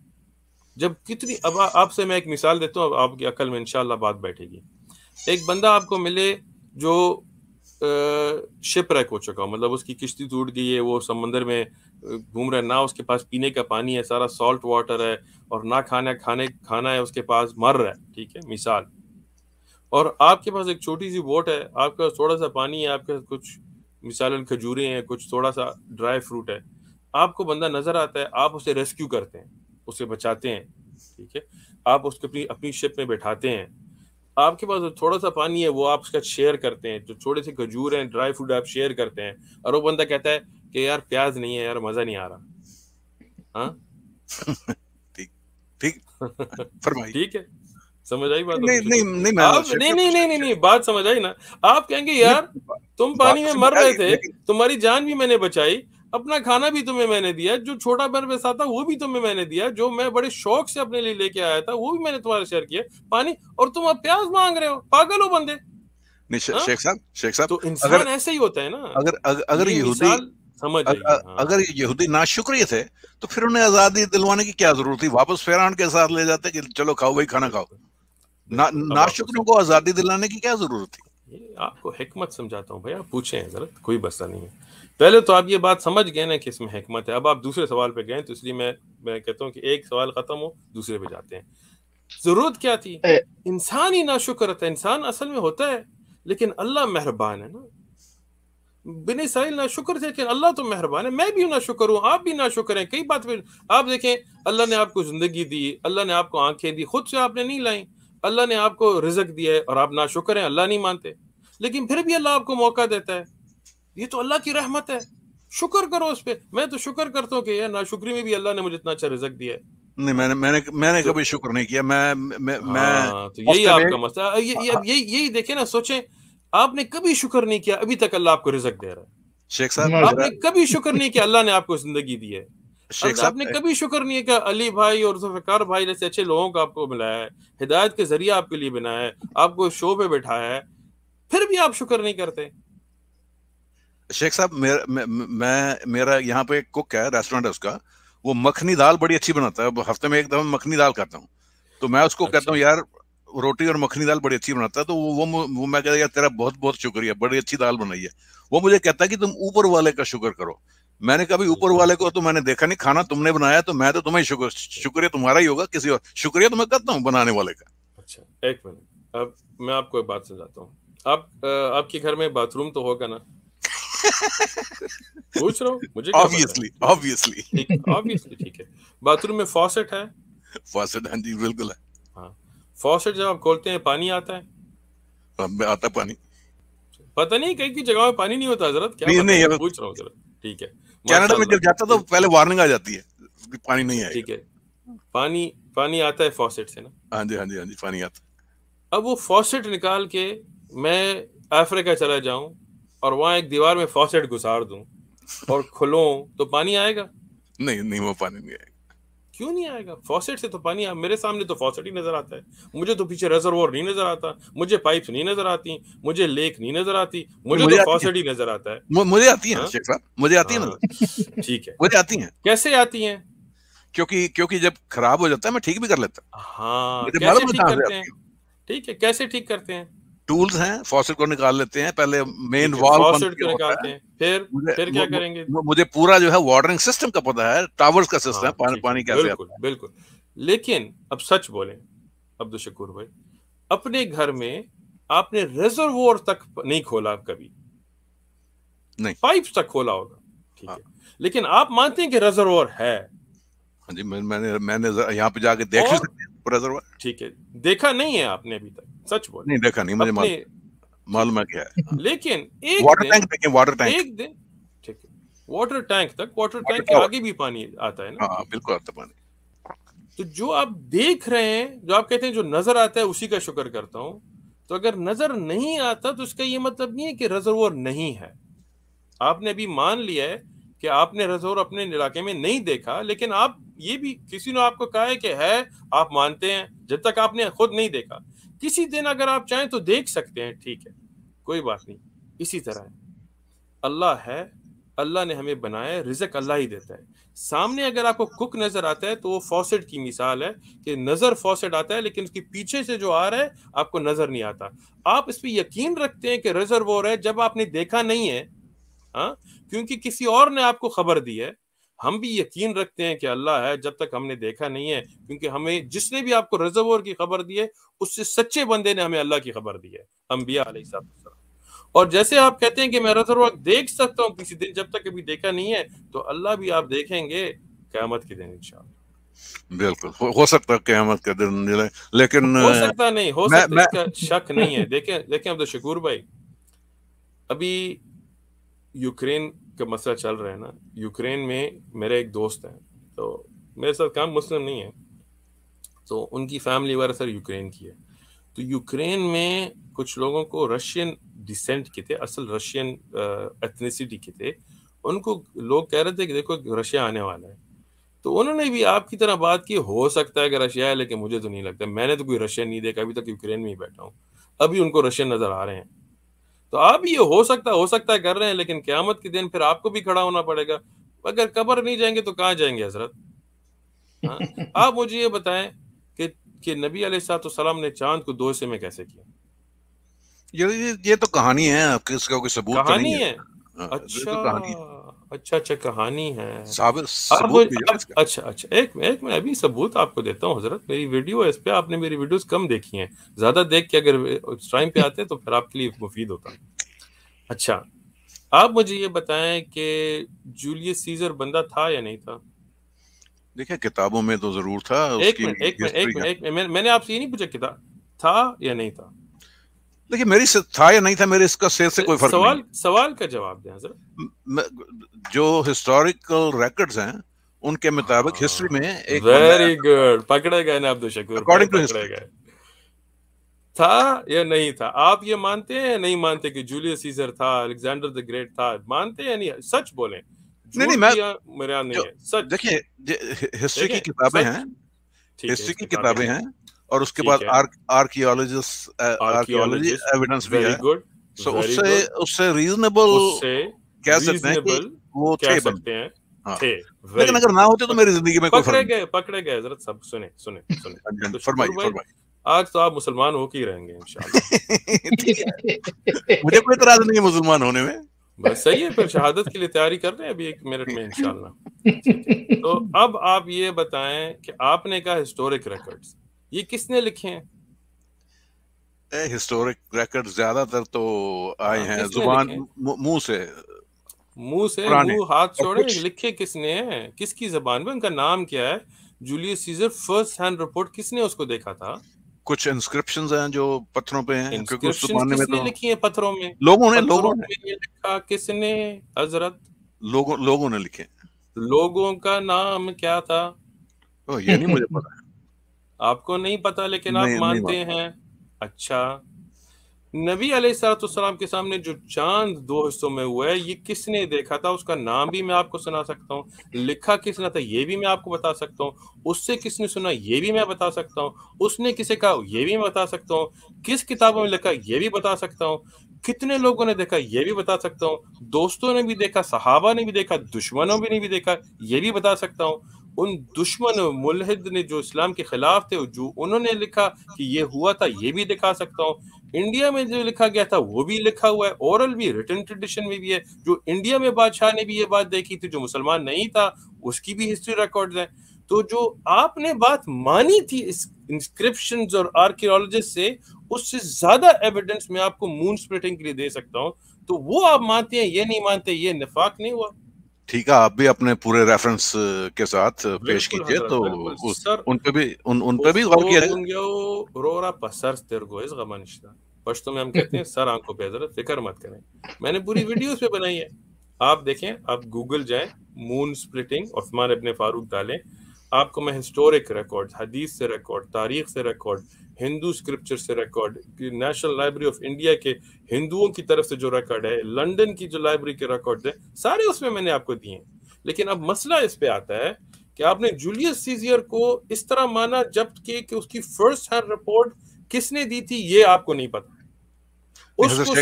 Speaker 1: جب کتنی اب آپ سے میں ایک مثال دیتا ہوں، آپ کی عقل میں انشاءاللہ بات بیٹھے گی. ایک بندہ آپ کو ملے جو شپ ریک ہو چکا، مطلب اس کی کشتی ٹوٹ گئی ہے، وہ سمندر میں گھوم رہا ہے، نہ اس کے پاس پینے کا پانی ہے، سارا سالٹ واٹر ہے، اور نہ کھانا ہے اس کے پاس، مر رہا ہے. ٹھیک ہے مثال. اور آپ کے پاس ایک چھوٹی سی بوٹ ہے، آپ کے پاس تھوڑا سا پانی ہے، آپ کے پاس کچھ مثال کھجورے ہیں، کچھ تھوڑا سا ڈرائی فروٹ ہے. آپ کو بندہ نظر آتا ہے، آپ اسے ریسکیو کرتے ہیں، اسے بچاتے ہیں. ٹھیک ہے، آپ اس کو اپنی شپ میں بیٹھاتے ہیں. آپ کے پاس تھوڑا سا پانی ہے، وہ آپ اس کا شیئر کرتے ہیں، جو تھوڑے سے کھجور ہیں، ڈرائی فروٹ آپ شیئر کرتے ہیں. اور وہ بندہ کہتا ہے کہ یار پیاز نہیں ہے یار، مزہ نہیں آ رہا. ہاں ٹھیک ہے، سمجھ آئی بات؟ نہیں بات سمجھ آئی نا. آپ کہیں گے یار تم پانی میں مر رہے تھے، تمہاری جان بھی میں نے بچائی، اپنا کھانا بھی تمہیں میں نے دیا، جو چھوٹا میرے ساتھ تھا وہ بھی تمہیں میں نے دیا، جو میں بڑے شوق سے اپنے لیے لے کے آیا تھا وہ بھی میں نے تمہارے شیئر کیا پانی، اور تم اب پیاز مانگ رہے ہو. پاگل ہو بندے.
Speaker 2: شیخ صاحب
Speaker 1: تو انسان ایسے ہی ہوتا ہے نا.
Speaker 2: اگر یہودی ناشکری تھے تو پھر انہیں آزادی دلوانے کی کیا ضرورت تھی؟ واپس فرعون کے ساتھ لے جاتے کہ چلو کھاؤ بھائی کھانا کھاؤ. ناشکروں کو آزادی دلانے کی کیا ضرورت تھی؟
Speaker 1: آپ کو حکمت سمجھاتا ہوں بھائی، آپ پوچھیں حضرت، کوئی مسئلہ نہیں ہے. پہلے تو آپ یہ بات سمجھ گئے نا کہ اس میں حکمت ہے. اب آپ دوسرے سوال پہ گئے تو اس لیے میں کہتا ہوں کہ ایک سوال ختم ہو دوسرے پہ جاتے ہیں. ضرورت کیا تھی؟ انسان ہی ناشکر تھا. انسان اصل میں ہوتا ہے، لیکن اللہ مہربان ہے نا. بنی اسرائیل ناشکر تھے، لیکن اللہ تو مہربان ہے. میں بھی ناشکر ہوں، آپ بھی ناشکر ہیں. کئی بات پہ آپ دیکھیں، اللہ نے آپ کو زندگی دی، اللہ نے آپ کو آنکھیں دی، خود سے آپ نے نہیں لائیں. اللہ نے آپ کو رزق دیا ہے اور آپ ناشکر ہیں، اللہ نہیں مانتے. لیکن پھر بھی اللہ آپ کو موقع دیتا ہے. یہ تو اللہ کی رحمت ہے، شکر کرو اس پہ. میں تو شکر کرتا ہوں کہ یار ناشکری میں بھی اللہ نے مجھے اتنا اچھا رزق دیا ہے.
Speaker 2: نہیں، میں نے کبھی شکر نہیں کیا.
Speaker 1: تو یہی آپ کا مسئلہ. یہی دیکھیں نا، سوچیں آپ نے کبھی شکر نہیں کیا، ابھی تک اللہ آپ کو رزق دے رہا ہے.
Speaker 2: شیخ صاحب
Speaker 1: آپ نے کبھی شکر نہیں کیا اللہ نے آپ کو زندگی دی ہے. آپ نے کبھی شکر نہیں کیا علی بھائی اور ذوالفقار بھائی جیسے اچھے لوگوں کو آپ کو ملایا ہے، ہدایت کے ذریعہ آپ کے لیے بنایا ہے، آپ کو شو پہ بٹھایا ہے، پھر بھی آپ شکر نہیں کرتے.
Speaker 2: شیخ صاحب میرا یہاں پہ ایک کوک ہے، ریسٹورینٹ ہے اس کا، وہ مکھنی دال بڑی اچھی بناتا ہے. ہفتے میں ایک دفعہ مکھنی دال کھاتا ہوں تو میں اس کو کہتا ہوں یار روٹی اور مکھنی دال بڑی اچھی بناتا ہے. تو وہ میں کہتا ہوں یار تیرا بہت بہت شکریہ، بڑی اچھی دال بنائی ہے. وہ مجھے کہتا ہے کہ تم اوپر والے کا شکر کرو. میں نے کبھی اوپر والے کو تو میں نے دیکھا نہیں، کھانا تم نے بنایا تو میں تو تمہیں شکریہ تمہارا ہی ہوگا، کسی اور شکریہ تو میں کرتا ہوں بنانے والے کا.
Speaker 1: اچھا ایک منٹ، اب میں آپ کو ایک بات سمجھاتا ہوں. آپ کے گھر میں باتھ روم تو ہوگا نا؟ پوچھ رہا ہوں، مجھے
Speaker 2: obviously
Speaker 1: ٹھیک ہے. باتھ روم میں فاسٹ ہے؟
Speaker 2: فاسٹ، ہاں جی بالکل ہے.
Speaker 1: ہاں، فاسٹ جب آپ کھولتے ہیں پانی آتا ہے؟
Speaker 2: آتا پانی.
Speaker 1: پتہ نہیں کئی کی جگہ میں پانی نہیں ہوتا حضرت، کیا
Speaker 2: نہیں
Speaker 1: پوچھ رہا ہوں ذرا. ٹھیک ہے،
Speaker 2: کینیڈا میں جب جاتا تو پہلے وارننگ آ جاتی ہے پانی نہیں آئے.
Speaker 1: ٹھیک ہے، پانی آتا ہے فاسٹ سے نا؟
Speaker 2: ہاں جی پانی آتا.
Speaker 1: اب وہ فاسٹ نکال کے میں افریقہ چلا جاؤں اور وہاں ایک دیوار میں فاسٹ گزار دوں اور کھلوں تو پانی آئے گا؟
Speaker 2: نہیں، وہ پانی نہیں آئے گا.
Speaker 1: کیوں نہیں آئے گا؟ فاسٹ سے تو پانی میرے سامنے تو فاسٹ ہی نظر آتا ہے. مجھے تو پیچھے ریزروار نہیں نظر آتا، مجھے پائپس نہیں نظر آتی، مجھے لیک نہیں نظر آتی، مجھے تو فاسٹ ہی نظر آتا ہے.
Speaker 2: مجھے آتی ہیں شیخ صاحب، مجھے آتی ہیں.
Speaker 1: ٹھیک ہے،
Speaker 2: مجھے آتی ہیں.
Speaker 1: کیسے آتی ہیں؟
Speaker 2: کیونکہ جب خراب ہو جاتا ہے میں ٹھیک بھی کر لیتا ہوں.
Speaker 1: ہاں، کیسے ٹھیک کرتے ہیں؟ ٹھیک ہے، کیسے ٹھیک کرتے ہیں؟
Speaker 2: ٹولز ہیں، فاسٹ کو نکال لیتے ہیں، پہلے مین وال
Speaker 1: فاسٹ کو نکالتے ہیں، پھر کیا کریں گے؟
Speaker 2: مجھے پورا جو ہے واٹرنگ سسٹم کا پتہ ہے، ٹاورز کا سسٹم، پانی کیسے آتا ہے.
Speaker 1: بالکل. لیکن اب سچ بولیں عبدالشکور بھائی، اپنے گھر میں آپ نے ریزروار تک نہیں کھولا کبھی؟
Speaker 2: نہیں،
Speaker 1: پائپس تک کھولا ہوگا. ٹھیک ہے، لیکن آپ مانتے ہیں کہ ریزروار ہے؟
Speaker 2: ہاں جی، میں نے یہاں پہ جا کے دیکھ لی ریزروار. ٹھیک
Speaker 1: ہے، دیکھا نہیں ہے آپ نے ابھی تک؟ سچ بولیں.
Speaker 2: نہیں دیکھا، نہیں مجھے معلوم ہے کیا ہے.
Speaker 1: لیکن
Speaker 2: واٹر ٹینک دیکھیں، واٹر ٹینک.
Speaker 1: ایک دن ٹھیک ہے، واٹر ٹینک تک، واٹر ٹینک کے آگے بھی پانی آتا ہے نا؟
Speaker 2: ہاں بالکل آتا پانی.
Speaker 1: تو جو آپ دیکھ رہے ہیں, جو آپ کہتے ہیں جو نظر آتا ہے اسی کا شکر کرتا ہوں, تو اگر نظر نہیں آتا تو اس کا یہ مطلب نہیں ہے کہ ریزرور نہیں ہے. آپ نے ابھی مان لیا ہے کہ آپ نے ریزرور اپنے علاقے میں نہیں دیکھا, لیکن آپ یہ بھی کسی نے آپ کو کہا ہے کہ ہے, آپ مانتے ہیں جب تک آپ نے خود نہیں دیکھا. کسی دن اگر آپ چاہیں تو دیکھ سکتے ہیں, ٹھیک ہے, کوئی بات نہیں. اسی طرح ہے, اللہ ہے, اللہ نے ہمیں بنایا ہے, رزق اللہ ہی دیتا ہے. سامنے اگر آپ کو کک نظر آتا ہے تو وہ فوسٹ کی مثال ہے کہ نظر فوسٹ آتا ہے لیکن اس کے پیچھے سے جو آ رہا ہے آپ کو نظر نہیں آتا. آپ اس پہ یقین رکھتے ہیں کہ ریزروور ہے جب آپ نے دیکھا نہیں ہے, ہاں, کیونکہ کسی اور نے آپ کو خبر دی ہے. ہم بھی یقین رکھتے ہیں کہ اللہ ہے جب تک ہم نے دیکھا نہیں ہے, کیونکہ ہمیں جس نے بھی آپ کو ریزروور کی خبر دی ہے اس سے سچے بندے نے ہمیں اللہ کی خبر دی ہے, انبیاء علیہ السلام. اور جیسے آپ کہتے ہیں کہ میں ریزروور دیکھ سکتا ہوں کسی دن, جب تک کبھی دیکھا نہیں ہے, تو اللہ بھی آپ دیکھیں گے قیامت کے دن انشاءاللہ.
Speaker 2: بالکل ہو سکتا ہے قیامت کا دن, لیکن
Speaker 1: ہو سکتا نہیں, ہو سکتا, اس کا شک نہیں ہے. دیکھیں عبدالشکور بھائی, ابھی یوکرین کا مسئلہ چل رہا ہے نا, یوکرین میں میرے ایک دوست ہیں, تو میرے ساتھ کام مسلم نہیں ہے, تو ان کی فیملی وغیرہ سر یوکرین کی ہے. تو یوکرین میں کچھ لوگوں کو رشین ڈیسینٹ کے تھے, اصل رشین ایتھنیسٹی کے تھے, ان کو لوگ کہہ رہے تھے کہ دیکھو رشیا آنے والا ہے. تو انہوں نے بھی آپ کی طرح بات کی, ہو سکتا ہے کہ رشیا ہے لیکن مجھے تو نہیں لگتا, میں نے تو کوئی رشین نہیں دیکھا ابھی تک, یوکرین میں ہی بیٹھا ہوں, ابھی ان کو رشین نظر آ رہے ہیں. تو آپ یہ ہو سکتا ہے کر رہے ہیں, لیکن قیامت کے دن پھر آپ کو بھی کھڑا ہونا پڑے گا. اگر قبر نہیں جائیں گے تو کہاں جائیں گے حضرت؟ ہاں, آپ مجھے یہ بتائیں کہ نبی علیہ الصلوۃ والسلام نے چاند کو 2 حصے میں کیسے کیا؟
Speaker 2: یہ تو کہانی ہے, اس کا کوئی ثبوت تو نہیں ہے.
Speaker 1: اچھا کہانی ہے.
Speaker 2: اچھا
Speaker 1: ایک میں ابھی ثبوت آپ کو دیتا ہوں حضرت, میری ویڈیو ہے اس پہ, آپ نے میری ویڈیوز کم دیکھی ہیں, زیادہ دیکھ کے اگر اس ٹائم پہ آتے تو پھر آپ کے لیے مفید ہوتا. اچھا, آپ مجھے یہ بتائیں کہ جولیس سیزر بندہ تھا یا نہیں تھا؟
Speaker 2: دیکھیں کتابوں میں تو ضرور تھا.
Speaker 1: ایک منٹ, میں نے آپ سے یہ نہیں پوچھا کتاب تھا یا نہیں تھا.
Speaker 2: دیکھیں میری تھا یا نہیں تھا, میرے اس کا سے کوئی فرق نہیں.
Speaker 1: سوال کا جواب دیں حضرت.
Speaker 2: جو ہسٹوریکل ریکارڈز ہیں ان کے مطابق ہسٹری میں ایک
Speaker 1: ویری گڈ, پکڑے گئے نا عبدالشکور, پکڑے گئے. تھا یا نہیں تھا؟ آپ یہ مانتے ہیں یا نہیں مانتے کہ جولیس سیزر تھا, الیگزینڈر دی گریٹ تھا؟ مانتے ہیں یا نہیں؟ سچ بولیں, میرا نہیں ہے سچ.
Speaker 2: دیکھیے ہسٹری کی کتابیں ہیں, ہسٹری کی کتابیں ہیں, اور اس کے بعد آرکیالوجی ایویڈنس بھی ہے. سو اس سے ریزنیبل کہہ سکتے ہیں. لیکن اگر نہ ہوتے تو میری زندگی میں کوئی فرق.
Speaker 1: پکڑے گئے حضرت. سب سنیں. فرمائیے. آج تو آپ مسلمان ہو کے ہی رہیں گے انشاءاللہ.
Speaker 2: مجھے کوئی اعتراض نہیں ہے مسلمان ہونے میں,
Speaker 1: بس صحیح ہے, پھر شہادت کے لیے تیاری کر رہے ہیں ابھی 1 منٹ میں انشاءاللہ. تو اب آپ یہ بتائیں کہ آپ نے کہا ہسٹورک ریکارڈز, یہ کس نے لکھے ہیں؟
Speaker 2: ہسٹورک ریکارڈ زیادہ تر تو آئے ہیں زبان منہ سے
Speaker 1: ہاتھ چھوڑے. لکھے کس نے ہیں, کس کی زبان میں, ان کا نام کیا ہے؟ Julius Caesar first hand report کس نے اس کو دیکھا تھا؟
Speaker 2: کچھ انسکرپشنز ہیں جو پتھروں پہ ہیں.
Speaker 1: انسکرپشنز کس نے لکھی ہیں پتھروں میں؟
Speaker 2: لوگوں نے
Speaker 1: لکھا کس نے حضرت؟
Speaker 2: لوگوں نے لکھے.
Speaker 1: لوگوں کا نام کیا تھا؟
Speaker 2: یہ نہیں مجھے پتا.
Speaker 1: آپ کو نہیں پتا لیکن آپ مانتے ہیں. اچھا, نبی علیہ الصلوۃ والسلام کے سامنے جو چاند 2 حصوں میں ہوا ہے, یہ کس نے دیکھا تھا؟ اس کا نام بھی میں آپ کو سنا سکتا ہوں. لکھا کس نے تھا یہ بھی میں آپ کو بتا سکتا ہوں. اس سے کس نے سنا یہ بھی میں بتا سکتا ہوں. اس نے کسے کہا یہ بھی میں بتا سکتا ہوں. کس کتابوں میں لکھا یہ بھی بتا سکتا ہوں. کتنے لوگوں نے دیکھا یہ بھی بتا سکتا ہوں. دوستوں نے بھی دیکھا, صحابہ نے بھی دیکھا, دشمنوں نے بھی دیکھا, یہ بھی بتا سکتا ہوں. ان دشمن ملحد نے جو اسلام کے خلاف تھے, جو انہوں نے لکھا کہ یہ ہوا تھا, یہ بھی دکھا سکتا ہوں. انڈیا میں جو لکھا گیا تھا وہ بھی لکھا ہوا ہے, اورل بھی, ریٹن ٹریڈیشن میں بھی ہے. جو انڈیا میں بادشاہ نے بھی یہ بات دیکھی تھی, جو مسلمان نہیں تھا, اس کی بھی ہسٹری ریکارڈز ہیں. تو جو آپ نے بات مانی تھی انسکرپشنز اور آرکیالوجسٹ سے, اس سے زیادہ ایویڈنس میں آپ کو مون سپلٹنگ کے لیے دے سکتا ہوں. تو وہ آپ مانتے ہیں, یہ نہیں مانتے, یہ نفاق نہیں ہوا.
Speaker 2: ٹھیک ہے, آپ بھی اپنے پورے ریفرنس کے ساتھ پیش کیجئے, تو ان پہ بھی غور کیا
Speaker 1: رورا پسرس ترگو اس غمانشتہ پشتوں میں ہم کہتے ہیں سر آنکھوں پہ حضرت, فکر مت کریں. میں نے پوری ویڈیوز پہ بنائی ہے, آپ دیکھیں, آپ گوگل جائیں, مون سپلٹنگ عثمان ابن فاروق ڈالیں, آپ کو میں ہسٹورک ریکارڈ، حدیث سے ریکارڈ، تاریخ سے ریکارڈ، ہندو اسکرپچر سے record, national library of India کے ہندوؤں کی طرف سے جو ریکارڈ ہے، لنڈن کی جو لائبریری کے ریکارڈ ہیں، سارے اس میں نے آپ کو دیے ہیں. لیکن اب مسئلہ اس پہ آتا ہے کہ آپ نے جولیس سیزر کو اس طرح مانا جب کہ اس کی فرسٹ ہینڈ رپورٹ کس نے دی تھی یہ آپ کو نہیں پتا. اس کو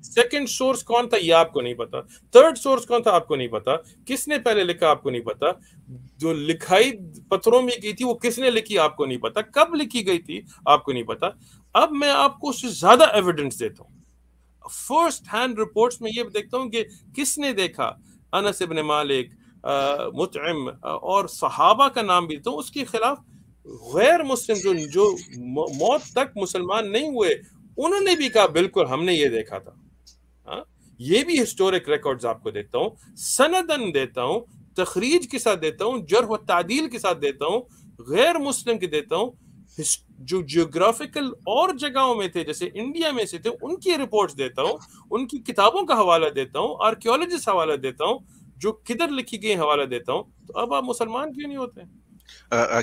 Speaker 1: سیکنڈ سورس کون تھا یہ آپ کو نہیں پتا. تھرڈ سورس کون تھا آپ کو نہیں پتا. کس نے پہلے لکھا آپ کو نہیں پتا. جو لکھائی پتھروں میں کی تھی وہ کس نے لکھی آپ کو نہیں پتا. کب لکھی گئی تھی آپ کو نہیں پتا. اب میں آپ کو اس سے زیادہ ایویڈنس دیتا ہوں. فرسٹ ہینڈ رپورٹس میں یہ دیکھتا ہوں کہ کس نے دیکھا. انس ابن مالک، مطعم اور صحابہ کا نام بھی تو اس کے خلاف غیر مسلم جو موت تک مسلمان نہیں ہوئے انہوں نے بھی کہا بالکل ہم نے یہ دیکھا تھا. یہ بھی ہسٹورک ریکارڈز آپ کو دیتا ہوں، سندن دیتا ہوں، تخریج کے ساتھ دیتا ہوں، جرح و تعدیل کے ساتھ دیتا ہوں، غیر مسلم کے دیتا ہوں. جو جیوگرافیکل اور جگہوں میں تھے جیسے انڈیا میں سے تھے ان کی رپورٹس دیتا ہوں، ان کی کتابوں کا حوالہ دیتا ہوں، آرکیولوجسٹ حوالہ دیتا ہوں، جو کدھر لکھی گئی حوالہ دیتا ہوں. تو اب آپ مسلمان کیوں نہیں ہوتے؟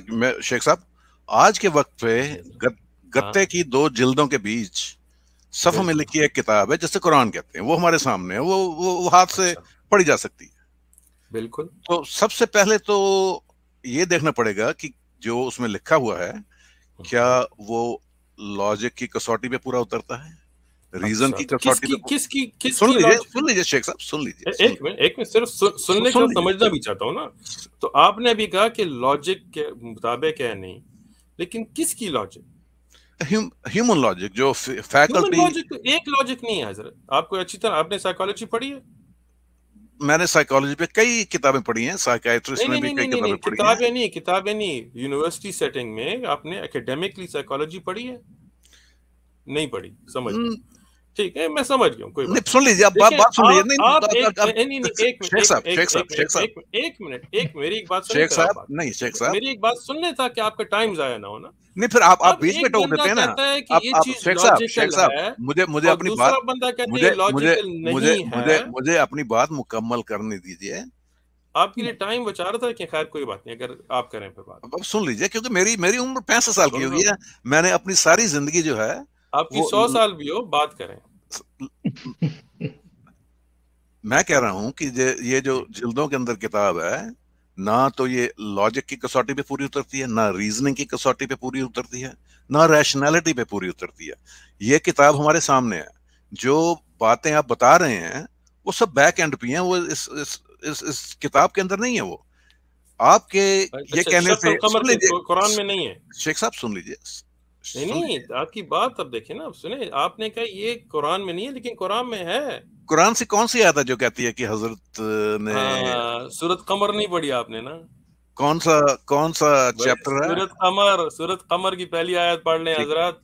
Speaker 2: میں شیخ صاحب آج کے وقت پہ گتے کی 2 جلدوں کے بیچ صفحہ میں لکھی ایک کتاب ہے جسے قرآن کہتے ہیں، وہ ہمارے سامنے ہے، وہ ہاتھ سے پڑھی جا سکتی ہے.
Speaker 1: بالکل.
Speaker 2: تو سب سے پہلے تو یہ دیکھنا پڑے گا کہ جو اس میں لکھا ہوا ہے کیا وہ لاجک کی کسوٹی پہ پورا اترتا ہے، ریزن کی کسوٹی پہ. سن لیجیے شیخ صاحب، سن لیجیے.
Speaker 1: ایک منٹ صرف سننے کا سمجھنا بھی چاہتا ہوں نا. تو آپ نے بھی کہا کہ لاجک کے مطابق ہے نہیں، لیکن کس کی لاجک؟
Speaker 2: ہیومن لاجک جو فیکلٹی.
Speaker 1: ایک لاجک نہیں ہے حضرت. آپ کو اچھی طرح آپ نے سائیکالوجی پڑھی ہے؟
Speaker 2: میں نے سائیکالوجی پہ کئی کتابیں پڑھی ہیں، سائیکائٹرسٹ نے بھی کئی کتابیں پڑھی ہیں.
Speaker 1: کتابیں نہیں یونیورسٹی سیٹنگ میں آپ نے اکیڈیمکلی سائیکالوجی پڑھی ہے؟ نہیں پڑھی. سمجھ گیا. ٹھیک ہے میں سمجھ گیا ہوں. کوئی بات
Speaker 2: سن لیجیے، آپ بات سن لیجیے.
Speaker 1: میری ایک بات
Speaker 2: شیخ صاحب نہیں، شیخ صاحب
Speaker 1: میری ایک بات سننے تھا کہ آپ کا ٹائم ضائع نہ ہونا.
Speaker 2: نہیں پھر آپ بیچ میں ٹوک دیتے ہیں نا. مجھے اپنی بات مکمل کرنے دیجیے.
Speaker 1: آپ کے لیے ٹائم بچا رہا تھا کہ خیر کوئی بات نہیں، اگر آپ کریں پھر بات.
Speaker 2: اب سن لیجیے کیونکہ میری عمر 65 سال کی ہوگی ہے. میں نے اپنی ساری زندگی جو ہے
Speaker 1: آپ کی 100 سال بھی ہو بات کریں.
Speaker 2: میں کہہ رہا ہوں کہ یہ جو جلدوں کے اندر کتاب ہے نہ تو یہ لاجک کی کسوٹی پہ پوری اترتی ہے، نہ ریزننگ کی کسوٹی پہ پوری اترتی ہے، نہ ریشنلٹی پہ پوری اترتی ہے. یہ کتاب ہمارے سامنے ہے. جو باتیں آپ بتا رہے ہیں وہ سب بیک اینڈ پہ ہیں، وہ اس کتاب کے اندر نہیں ہے. وہ آپ کے یہ کہنے سے
Speaker 1: قرآن میں نہیں ہے.
Speaker 2: شیخ صاحب سن لیجیے.
Speaker 1: نہیں آپ کی بات اب دیکھیں نا. سنیں آپ نے کہا یہ قرآن میں نہیں ہے لیکن قرآن میں ہے.
Speaker 2: قرآن سے کون سی آیت ہے جو کہتی ہے کہ حضرت نے
Speaker 1: سورۃ قمر نہیں پڑھی آپ نے نا؟
Speaker 2: کون سا چیپٹر ہے؟
Speaker 1: سورۃ قمر کی پہلی آیت پڑھ لیں حضرات.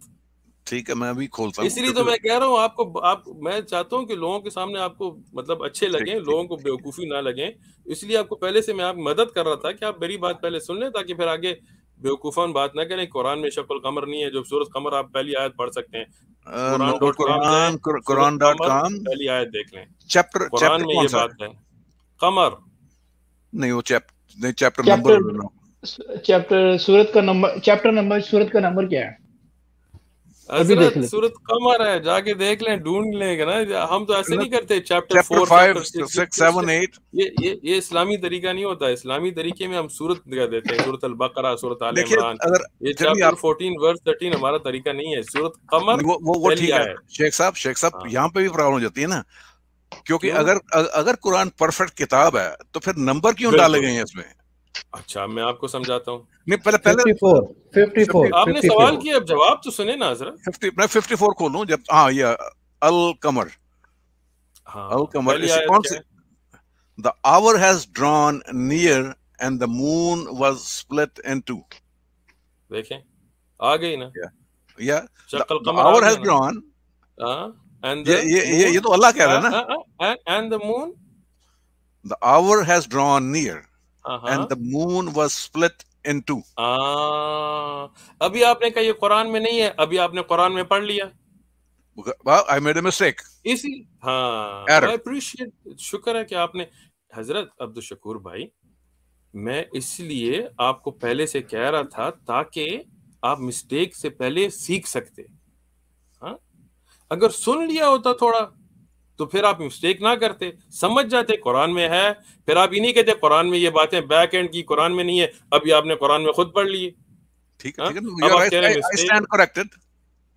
Speaker 2: ٹھیک ہے میں ابھی کھولتا ہوں.
Speaker 1: اس لیے تو میں کہہ رہا ہوں آپ میں چاہتا ہوں کہ لوگوں کے سامنے آپ کو مطلب اچھے لگیں، لوگوں کو بیوقوفی نہ لگیں. اس لیے آپ کو پہلے سے میں آپ مدد کر رہا تھا کہ آپ میری بات پہلے سن لیں تاکہ پھر آگے بیوقوفان بات نہ کریں. قرآن میں شق القمر نہیں ہے. جو سورۃ قمر آپ پہلی آیت پڑھ سکتے ہیں.
Speaker 2: قرآن.com
Speaker 1: پہلی آیت دیکھ لیں.
Speaker 2: چیپٹر
Speaker 1: قرآن میں یہ بات ہے. قمر
Speaker 2: نہیں، وہ چیپٹر
Speaker 3: سورت کا نمبر کیا ہے؟
Speaker 1: حضرت سورۃ قمر ہے، جا کے دیکھ لیں، ڈھونڈ لیں گے نا. ہم تو ایسے نہیں کرتے چیپٹر 4
Speaker 2: 5 6 7 8.
Speaker 1: یہ اسلامی طریقہ نہیں ہوتا. اسلامی طریقے میں ہم سورت دیتے ہیں، سورۃ البقرہ، سورۃ آل عمران. یہ چیپٹر 14 ورس 13 ہمارا طریقہ نہیں ہے. سورۃ قمر
Speaker 2: وہ ٹھیک ہے. شیخ صاحب یہاں پہ بھی پرابلم ہو جاتی ہے نا، کیونکہ اگر قرآن پرفیکٹ کتاب ہے تو پھر نمبر کیوں ڈالے گئے ہیں اس میں؟
Speaker 1: اچھا میں آپ کو سمجھاتا ہوں.
Speaker 2: نہیں پہلے
Speaker 3: 54
Speaker 1: آپ نے سوال کیا، اب جواب تو سنیں نا حضرت.
Speaker 2: میں 54 کھولوں جب یہ القمر. The hour has drawn near and the moon was split in two.
Speaker 1: دیکھیں آ گئی نا.
Speaker 2: The hour has drawn. یہ تو اللہ کہہ رہا ہے نا.
Speaker 1: And the moon.
Speaker 2: The hour has drawn near. And the moon was split in two.
Speaker 1: ابھی آپ نے کہا یہ قرآن میں نہیں ہے، ابھی آپ نے قرآن میں پڑھ لیا.
Speaker 2: I made a mistake.
Speaker 1: I appreciate. شکر ہے کہ آپ نے. حضرت عبدالشکور بھائی میں اس لیے آپ کو پہلے سے کہہ رہا تھا تاکہ آپ مسٹیک سے پہلے سیکھ سکتے. ہاں اگر سن لیا ہوتا تھوڑا تو پھر آپ مسٹیک نہ کرتے, سمجھ جاتے قرآن میں ہے, پھر آپ یہ نہیں کہتے قرآن میں یہ باتیں بیک اینڈ کی قرآن میں نہیں ہے, اب یہ آپ نے قرآن میں خود پڑھ لیے.
Speaker 2: ٹھیک ہے, اب آپ کہہ رہے ہیں مسٹیک.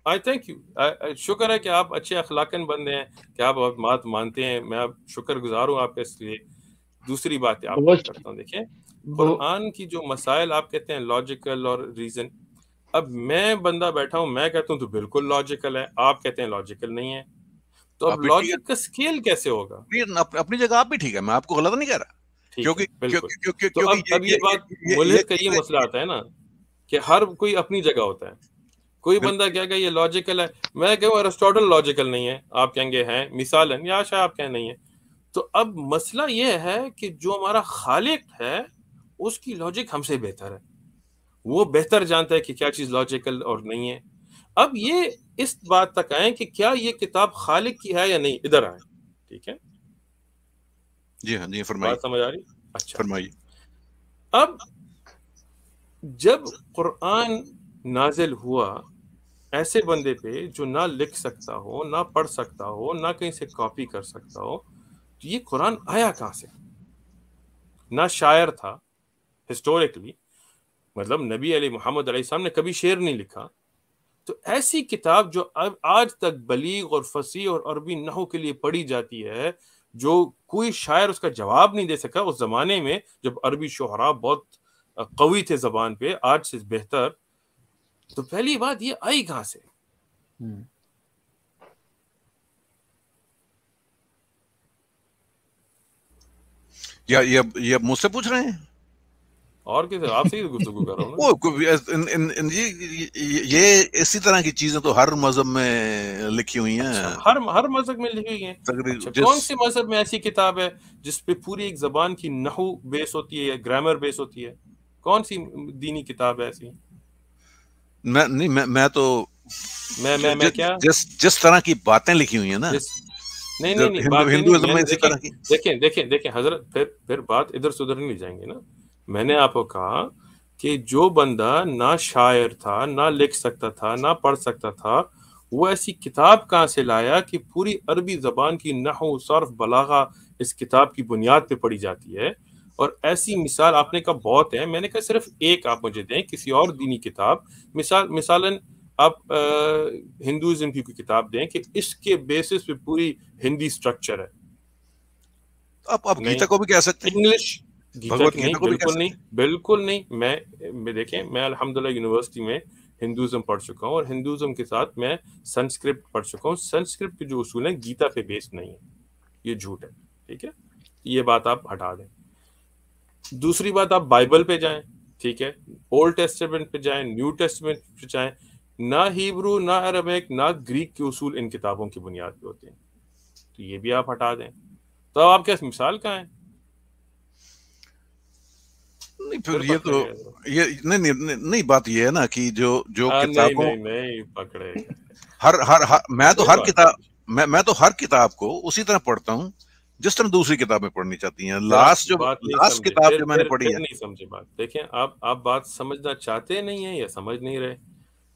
Speaker 1: آئی تھینک یو, شکر ہے کہ آپ اچھے اخلاقاً بندے ہیں, کہ آپ بات مانتے ہیں, میں آپ شکر گزار ہوں آپ کے اس لیے. دوسری بات آپ کو کرتا ہوں, دیکھیں قرآن کی جو مسائل آپ کہتے ہیں لاجیکل اور ریزن, اب میں بندہ بیٹھا ہوں میں کہتا ہوں تو بالکل لاجیکل ہے, آپ کہتے ہیں لاجیکل نہیں ہے, تو اب لاجک کا اسکیل کیسے ہوگا؟
Speaker 2: اپنی جگہ آپ بھی ٹھیک ہے, میں آپ کو غلط نہیں کہہ رہا,
Speaker 1: تو اب یہ بات ملحد کا یہ مسئلہ آتا ہے نا کہ ہر کوئی اپنی جگہ ہوتا ہے. کوئی بندہ کہے گا یہ لاجیکل ہے, میں کہوں ایرسٹوٹل لاجیکل نہیں ہے, آپ کہیں گے ہیں مثالاً, یا شاید آپ کہیں نہیں ہے. تو اب مسئلہ یہ ہے کہ جو ہمارا خالق ہے اس کی لاجک ہم سے بہتر ہے, وہ بہتر جانتا ہے کہ کیا چیز لاجیکل اور نہیں ہے. اب یہ اس بات تک آئیں کہ کیا یہ کتاب خالق کی ہے یا نہیں, ادھر آئیں. ٹھیک ہے,
Speaker 2: جی ہاں جی فرمائیے,
Speaker 1: بات سمجھ آ رہی؟ اچھا
Speaker 2: فرمائیے.
Speaker 1: اب جب قرآن نازل ہوا ایسے بندے پہ جو نہ لکھ سکتا ہو, نہ پڑھ سکتا ہو, نہ کہیں سے کاپی کر سکتا ہو, تو یہ قرآن آیا کہاں سے؟ نہ شاعر تھا ہسٹوریکلی, مطلب نبی علیہ محمد علیہ السلام نے کبھی شعر نہیں لکھا. تو ایسی کتاب جو آج تک بلیغ اور فصیح اور عربی نحو کے لیے پڑھی جاتی ہے, جو کوئی شاعر اس کا جواب نہیں دے سکا اس زمانے میں جب عربی شعراء بہت قوی تھے زبان پہ, آج سے بہتر, تو پہلی بات یہ آئی کہاں سے؟
Speaker 2: یہ مجھ سے پوچھ رہے ہیں
Speaker 1: اور کس آپ سے ہی گفتگو کر رہا ہوں.
Speaker 2: یہ اسی طرح کی چیزیں تو ہر مذہب میں لکھی ہوئی ہیں.
Speaker 1: ہر مذہب میں لکھی ہوئی ہیں. کون سے مذہب میں ایسی کتاب ہے جس پہ پوری ایک زبان کی نحو بیس ہوتی ہے یا گرامر بیس ہوتی ہے؟ کون سی دینی کتاب ہے ایسی؟
Speaker 2: میں تو
Speaker 1: کیا
Speaker 2: جس طرح کی باتیں لکھی ہوئی ہیں نا,
Speaker 1: نہیں, دیکھیں حضرت, پھر بات ادھر سے ادھر نہیں جائیں گے نا. میں نے آپ کو کہا کہ جو بندہ نہ شاعر تھا, نہ لکھ سکتا تھا, نہ پڑھ سکتا تھا, وہ ایسی کتاب کہاں سے لایا کہ پوری عربی زبان کی نحو, صرف, بلاغہ اس کتاب کی بنیاد پہ پڑھی جاتی ہے. اور ایسی مثال آپ نے کہا بہت ہے, میں نے کہا صرف ایک آپ مجھے دیں کسی اور دینی کتاب, مثالاً آپ ہندوازم کی کوئی کتاب دیں کہ اس کے بیسس پہ پوری ہندی سٹرکچر ہے.
Speaker 2: آپ گیتا کو بھی کہہ سکتے ہیں,
Speaker 1: انگلش نہیں, بالکل نہیں. میں دیکھیں, میں الحمدللہ یونیورسٹی میں ہندوازم پڑھ چکا ہوں, اور ہندوازم کے ساتھ میں سنسکرپٹ پڑھ چکا ہوں. سنسکرپٹ کے جو اصول ہیں گیتا پہ بیس نہیں ہے, یہ جھوٹ ہے. ٹھیک ہے, یہ بات آپ ہٹا دیں. دوسری بات, آپ بائبل پہ جائیں, ٹھیک ہے, اولڈ ٹیسٹمنٹ پہ جائیں, نیو ٹیسٹمنٹ پہ جائیں, نہ ہیبرو, نہ عربک, نہ گریک کے اصول ان کتابوں کی بنیاد پہ ہوتے ہیں. تو یہ بھی آپ ہٹا دیں. تو آپ کیا مثال کہاں ہیں؟
Speaker 2: پھر یہ تو نہیں بات یہ ہے نا کہ جو کتابوں
Speaker 1: نہیں پکڑے
Speaker 2: میں تو ہر کتاب کو اسی طرح پڑھتا ہوں جس طرح دوسری کتابیں پڑھنی چاہتی ہیں. لاسٹ کتاب جو میں نے پڑھی ہے,
Speaker 1: نہیں سمجھے بات. دیکھیں آپ بات سمجھنا چاہتے نہیں ہیں یا سمجھ نہیں رہے.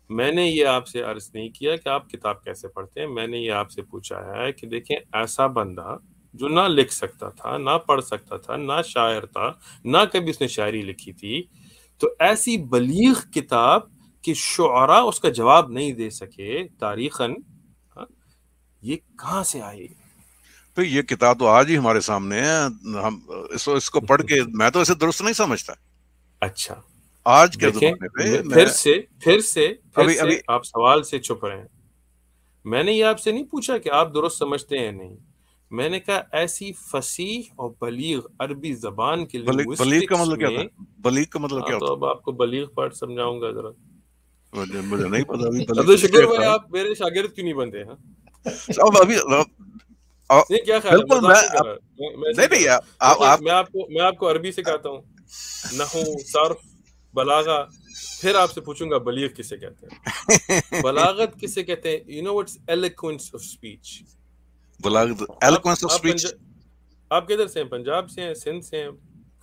Speaker 1: میں نے یہ آپ سے عرض نہیں کیا کہ آپ کتاب کیسے پڑھتے ہیں, میں نے یہ آپ سے پوچھا ہے کہ دیکھیں ایسا بندہ جو نہ لکھ سکتا تھا, نہ پڑھ سکتا تھا, نہ شاعر تھا, نہ کبھی اس نے شاعری لکھی تھی, تو ایسی بلیغ کتاب کہ شعراء اس کا جواب نہیں دے سکے تاریخاً, یہ کہاں سے آئی؟
Speaker 2: تو یہ کتاب تو آج ہی ہمارے سامنے ہے, ہم اس کو پڑھ کے میں تو اسے درست نہیں سمجھتا.
Speaker 1: اچھا,
Speaker 2: آج کے زمانے پہ
Speaker 1: پھر سے آپ سوال سے چھپ رہے ہیں. میں نے یہ آپ سے نہیں پوچھا کہ آپ درست سمجھتے ہیں نہیں, میں نے کہا ایسی فصیح اور بلیغ عربی زبان کے
Speaker 2: بلیغ کا مطلب کیا تھا؟ بلیغ کا مطلب کیا
Speaker 1: ہوتا ہے؟ تو اب آپ کو بلیغ پارٹ سمجھاؤں گا ذرا.
Speaker 2: مجھے نہیں پتا.
Speaker 1: اب شکر بھائی آپ میرے شاگرد کیوں نہیں بنتے ہیں؟ کیا خیال ہے؟ میں آپ کو عربی سکھاتا ہوں, نحو, صرف, بلاغہ, پھر آپ سے پوچھوں گا بلیغ کسے کہتے ہیں, بلاغت کسے کہتے ہیں. You know what's eloquence of speech.
Speaker 2: Eloquence of speech.
Speaker 1: آپ کدھر سے ہیں؟ پنجاب سے ہیں, سندھ سے ہیں,